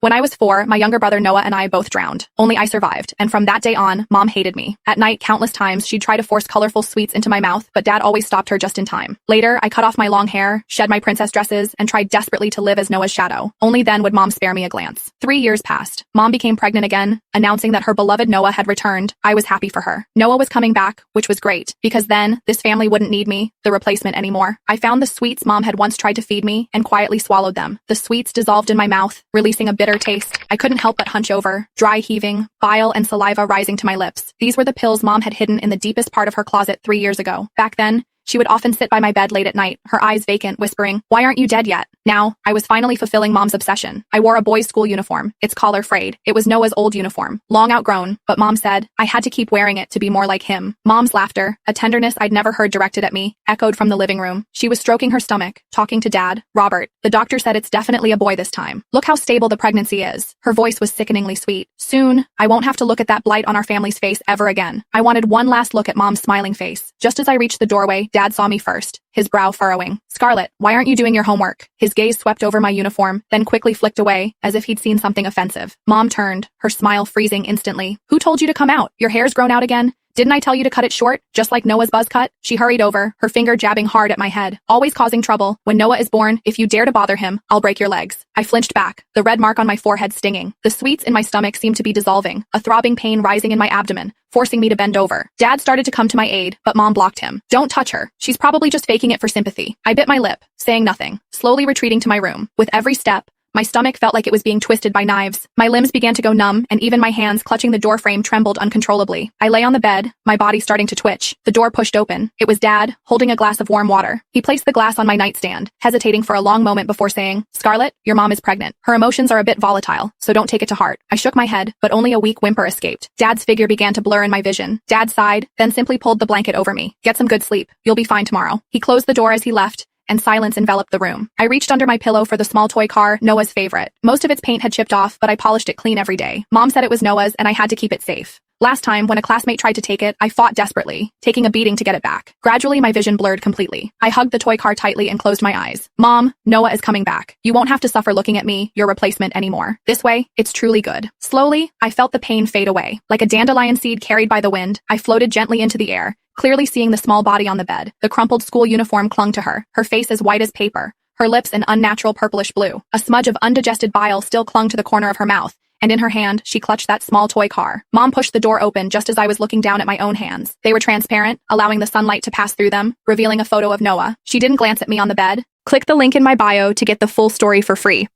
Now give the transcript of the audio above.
When I was 4, my younger brother Noah and I both drowned. Only I survived, and from that day on, Mom hated me. At night, countless times, she'd try to force colorful sweets into my mouth, but Dad always stopped her just in time. Later, I cut off my long hair, shed my princess dresses, and tried desperately to live as Noah's shadow. Only then would Mom spare me a glance. 3 years passed. Mom became pregnant again, announcing that her beloved Noah had returned. I was happy for her. Noah was coming back, which was great, because then, this family wouldn't need me, the replacement, anymore. I found the sweets Mom had once tried to feed me, and quietly swallowed them. The sweets dissolved in my mouth, releasing a bitter taste. I couldn't help but hunch over, dry heaving, bile and saliva rising to my lips. These were the pills Mom had hidden in the deepest part of her closet 3 years ago. Back then, she would often sit by my bed late at night, her eyes vacant, whispering, "Why aren't you dead yet?" Now, I was finally fulfilling Mom's obsession. I wore a boys' school uniform, its collar frayed. It was Noah's old uniform, long outgrown, but Mom said I had to keep wearing it to be more like him. Mom's laughter, a tenderness I'd never heard directed at me, echoed from the living room. She was stroking her stomach, talking to Dad. "Robert, the doctor said it's definitely a boy this time. Look how stable the pregnancy is." Her voice was sickeningly sweet. "Soon, I won't have to look at that blight on our family's face ever again." I wanted one last look at Mom's smiling face. Just as I reached the doorway, Dad saw me first, his brow furrowing. "Scarlett, why aren't you doing your homework?" His gaze swept over my uniform, then quickly flicked away, as if he'd seen something offensive. Mom turned, her smile freezing instantly. "Who told you to come out? Your hair's grown out again? Didn't I tell you to cut it short, just like Noah's buzz cut?" She hurried over, her finger jabbing hard at my head. "Always causing trouble. When Noah is born, if you dare to bother him, I'll break your legs." I flinched back, the red mark on my forehead stinging. The sweets in my stomach seemed to be dissolving, a throbbing pain rising in my abdomen, forcing me to bend over. Dad started to come to my aid, but Mom blocked him. "Don't touch her. She's probably just faking it for sympathy." I bit my lip, saying nothing, slowly retreating to my room. With every step, my stomach felt like it was being twisted by knives. My limbs began to go numb, and even my hands clutching the doorframe trembled uncontrollably. I lay on the bed, my body starting to twitch. The door pushed open. It was Dad, holding a glass of warm water. He placed the glass on my nightstand, hesitating for a long moment before saying, "Scarlett, your mom is pregnant. Her emotions are a bit volatile, so don't take it to heart." I shook my head, but only a weak whimper escaped. Dad's figure began to blur in my vision. Dad sighed, then simply pulled the blanket over me. "Get some good sleep. You'll be fine tomorrow." He closed the door as he left, and silence enveloped the room. I reached under my pillow for the small toy car, Noah's favorite. Most of its paint had chipped off, but I polished it clean every day. Mom said it was Noah's, and I had to keep it safe. Last time, when a classmate tried to take it, I fought desperately, taking a beating to get it back. Gradually, my vision blurred completely. I hugged the toy car tightly and closed my eyes. "Mom, Noah is coming back. You won't have to suffer looking at me, your replacement, anymore. This way, it's truly good." Slowly, I felt the pain fade away. Like a dandelion seed carried by the wind, I floated gently into the air, clearly seeing the small body on the bed. The crumpled school uniform clung to her face as white as paper, her lips an unnatural purplish blue. A smudge of undigested bile still clung to the corner of her mouth, and in her hand, she clutched that small toy car. Mom pushed the door open just as I was looking down at my own hands. They were transparent, allowing the sunlight to pass through them, revealing a photo of Noah. She didn't glance at me on the bed. Click the link in my bio to get the full story for free.